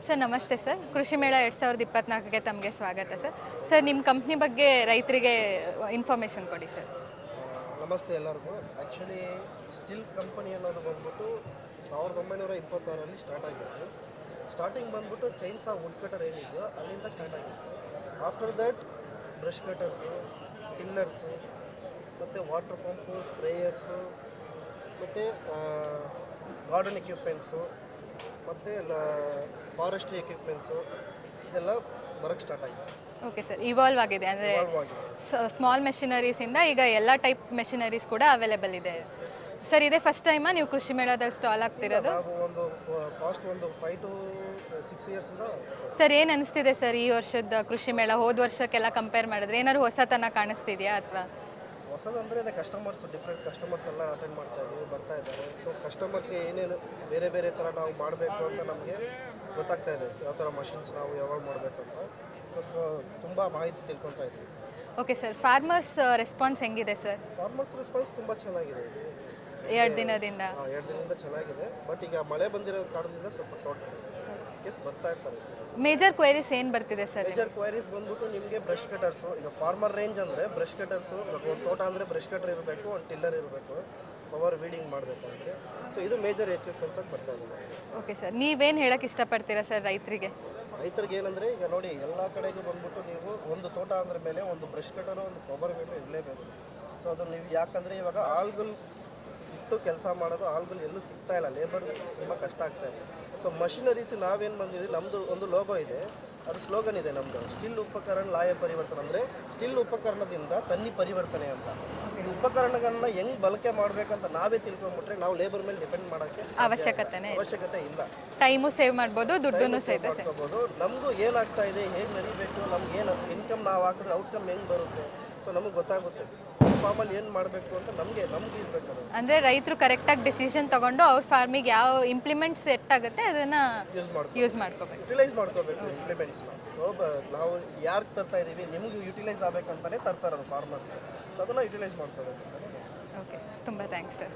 Sir ನಮಸ್ತೆ sir. ಕೃಷಿ ಮೇಳ 2024ಗೆ ತಮಗೆ ಸ್ವಾಗತ ಸರ್. ಸರ್ ನಿಮ್ಮ ಕಂಪ್ನಿ ಬಗ್ಗೆ ರೈತರಿಗೆ ಇನ್ಫಾರ್ಮೇಷನ್ ಕೊಡಿ ಸರ್. ನಮಸ್ತೆ ಎಲ್ಲರಿಗೂ. ಆ್ಯಕ್ಚುಲಿ ಸ್ಟಿಲ್ ಕಂಪನಿ ಅನ್ನೋದು ಬಂದ್ಬಿಟ್ಟು 1926ರಲ್ಲಿ ಸ್ಟಾರ್ಟ್ ಆಗಿತ್ತು. ಸ್ಟಾರ್ಟಿಂಗ್ ಬಂದ್ಬಿಟ್ಟು ಚೈನ್ಸಾ ವುಡ್ ಕಟರ್ ಏನಿದೆಯೋ ಅಲ್ಲಿಂದ ಸ್ಟಾರ್ಟ್ ಆಗಿತ್ತು. ಆಫ್ಟರ್ ದಟ್ ಬ್ರಷ್ ಕಟರ್ಸು, ಟಿಲ್ಲರ್ಸು, ಮತ್ತು ವಾಟರ್ ಪಂಪು, ಸ್ಪ್ರೇಯರ್ಸು, ಮತ್ತು ಗಾರ್ಡನ್ ಎಕ್ವಿಪ್ಮೆಂಟ್ಸು, ಮತ್ತು ಫಾರೆಸ್ಟ್ರಿ ಎಕ್ವಿಪ್ಮೆಂಟ್ಸು ಇದೆಲ್ಲ ಬರೋಕ್ಕೆ ಸ್ಟಾರ್ಟ್ ಆಗಿದೆ. ಓಕೆ ಸರ್, ಇವಾಲ್ವ್ ಆಗಿದೆ ಅಂದರೆ ಸ್ಮಾಲ್ ಮೆಷಿನರೀಸಿಂದ ಈಗ ಎಲ್ಲ ಟೈಪ್ ಮೆಷಿನರೀಸ್ ಕೂಡ ಅವೈಲೇಬಲ್ ಇದೆ ಸರ್. ಇದೇ ಫಸ್ಟ್ ಟೈಮಾ ನೀವು ಕೃಷಿ ಮೇಳದಲ್ಲಿ ಸ್ಟಾಲ್ ಆಗ್ತಿರೋದು? ನಾವು ಒಂದು ಪಾಸ್ಟ್ ಒಂದು 5 to 6 ಇಯರ್ಸಿಂದ. ಸರ್ ಏನು ಅನಿಸ್ತಿದೆ ಸರ್ ಈ ವರ್ಷದ ಕೃಷಿ ಮೇಳ ಹೋದ ವರ್ಷಕ್ಕೆಲ್ಲ ಕಂಪೇರ್ ಮಾಡಿದ್ರೆ ಏನಾದ್ರು ಹೊಸತನ ಕಾಣಿಸ್ತಿದೆಯಾ ಅಥವಾ? ಹೊಸದಂದರೆ ಅದೇ ಕಸ್ಟಮರ್ಸ್, ಡಿಫ್ರೆಂಟ್ ಕಸ್ಟಮರ್ಸ್ ಎಲ್ಲ ಅಟೆಂಡ್ ಬರ್ತಾ ಇದ್ದಾರೆ. ಸೊ ಕಸ್ಟಮರ್ಸ್ಗೆ ಏನೇನು ಬೇರೆ ಬೇರೆ ಥರ ನಾವು ಮಾಡಬೇಕು ಅಂತ ನಮಗೆ ಗೊತ್ತಾಗ್ತಾ ಇದೆ. ಯಾವ ಥರ ಮಷಿನ್ಸ್ ನಾವು ಯಾವಾಗ ಮಾಡಬೇಕು ಅಂತ. ಸೊ ತುಂಬ ಮಾಹಿತಿ ತಿಳ್ಕೊತಾ ಇದ್ದೀವಿ. ಓಕೆ ಸರ್, ಫಾರ್ಮರ್ಸ್ ರೆಸ್ಪಾನ್ಸ್ ಹೆಂಗಿದೆ ಸರ್? ಫಾರ್ಮರ್ಸ್ ರೆಸ್ಪಾನ್ಸ್ ತುಂಬ ಚೆನ್ನಾಗಿದೆ. ಇದು 2 ದಿನದಿಂದ 2 ದಿನದಿಂದ ಚೆನ್ನಾಗಿದೆ. ಬಟ್ ಈಗ ಮಳೆ ಬಂದಿರೋ ಕಾರಣದಿಂದ ಸ್ವಲ್ಪ ಕೇಸ್ ಬರ್ತಾ ಇರ್ತಾರೆ. ಮೇಜರ್ ಕ್ವೈರೀಸ್ ಏನು ಬರ್ತಿದೆ ಸರ್? ಮೇಜರ್ ಕ್ವೈರೀಸ್ ಬಂದ್ಬಿಟ್ಟು ನಿಮಗೆ ಬ್ರಷ್ ಕಟರ್ಸು. ಈಗ ಫಾರ್ಮರ್ ರೇಂಜ್ ಅಂದರೆ ಬ್ರಷ್ ಕಟರ್ಸು, ಒಂದು ತೋಟ ಅಂದರೆ ಬ್ರಷ್ ಕಟರ್ ಇರಬೇಕು, ಒಂದು ಟಿಲ್ಲರ್ ಇರಬೇಕು, ಪವರ್ ವೀಡಿಂಗ್ ಮಾಡಬೇಕಂದ್ರೆ. ಸೊ ಇದು ಮೇಜರ್ ಎಕ್ವಿಪ್ಮೆಂಟ್ಸ್ ಆಗಿ ಬರ್ತಾ ಇದೆ. ಓಕೆ ಸರ್, ನೀವೇನು ಹೇಳಕ್ಕೆ ಇಷ್ಟಪಡ್ತೀರಾ ಸರ್ ರೈತರಿಗೆ? ರೈತರಿಗೆ ಏನಂದರೆ ಈಗ ನೋಡಿ, ಎಲ್ಲ ಕಡೆಗೂ ಬಂದ್ಬಿಟ್ಟು ನೀವು ಒಂದು ತೋಟ ಅಂದ್ರೆ ಮೇಲೆ ಒಂದು ಬ್ರಷ್ ಕಟರು, ಒಂದು ಪವರ್ ವೀಡರ್ ಇರಲೇಬೇಕು. ಸೊ ಅದು ನೀವು ಯಾಕಂದರೆ ಇವಾಗ ಆಳ್ಗಳು ಇಟ್ಟು ಕೆಲಸ ಮಾಡೋದು, ಆಳ್ಗಳು ಎಲ್ಲೂ ಸಿಗ್ತಾ ಇಲ್ಲ, ಲೇಬರ್ ತುಂಬ ಕಷ್ಟ ಆಗ್ತಾ ಇದೆ. ಸೊ ಮಷಿನರೀಸ್ ನಾವೇನು ಬಂದಿದ್ದೀವಿ, ನಮ್ಮದು ಒಂದು ಲೋಗೋ ಇದೆ, ಅದು ಸ್ಲೋಗನ್ ಇದೆ ನಮ್ಮದು, ಸ್ಟಿಲ್ ಉಪಕರಣ ಲಾಯ ಪರಿವರ್ತನೆ. ಅಂದರೆ ಸ್ಟಿಲ್ ಉಪಕರಣದಿಂದ ತನ್ನಿ ಪರಿವರ್ತನೆ ಅಂತ. ಈ ಉಪಕರಣಗಳನ್ನ ಹೆಂಗೆ ಬಳಕೆ ಮಾಡಬೇಕಂತ ನಾವೇ ತಿಳ್ಕೊಂಬಿಟ್ರೆ ನಾವು ಲೇಬರ್ ಮೇಲೆ ಡಿಪೆಂಡ್ ಮಾಡೋಕ್ಕೆ ಅವಶ್ಯಕತೆ ಇಲ್ಲ. ಟೈಮು ಸೇವ್ ಮಾಡ್ಬೋದು, ದುಡ್ಡನ್ನು ಸೇವ್ ಮಾಡ್ಕೋಬೋದು. ನಮಗೂ ಏನಾಗ್ತಾ ಇದೆ, ಹೇಗೆ ನಡಿಬೇಕು, ನಮ್ಗೆ ಏನು ಇನ್ಕಮ್ ನಾವು ಹಾಕಿದ್ರೆ ಔಟ್ಕಮ್ ಹೆಂಗೆ ಬರುತ್ತೆ, ಸೊ ನಮಗೆ ಗೊತ್ತಾಗುತ್ತೆ ಫಾರ್ಮಲ್ಲಿ ಏನು ಮಾಡಬೇಕು ಅಂತ ನಮಗೆ ಇರಬೇಕು. ಅಂದರೆ ರೈತರು ಕರೆಕ್ಟಾಗಿ ಡಿಸಿಷನ್ ತೊಗೊಂಡು ಅವ್ರ ಫಾರ್ಮಿಗೆ ಯಾವ ಇಂಪ್ಲಿಮೆಂಟ್ಸ್ ಸೆಟ್ ಆಗುತ್ತೆ ಅದನ್ನು ಯೂಸ್ ಮಾಡ್ಕೋಬೇಕು, ಯುಟಿಲೈಸ್ ಮಾಡ್ಕೋಬೇಕು ಇಂಪ್ಲಿಮೆಂಟ್ಸ್ನ. ಸೊ ನಾವು ಯಾರಿಗೆ ತರ್ತಾ ಇದ್ದೀವಿ, ನಿಮಗೆ ಯುಟಿಲೈಸ್ ಆಗಬೇಕಂತಲೇ ತರ್ತಾರೆ ಅದು ಫಾರ್ಮರ್ಸ್. ಸೊ ಅದನ್ನು ಯುಟಿಲೈಸ್ ಮಾಡ್ಕೋಬೇಕು. ಓಕೆ ಸರ್, ತುಂಬ ಥ್ಯಾಂಕ್ಸ್ ಸರ್.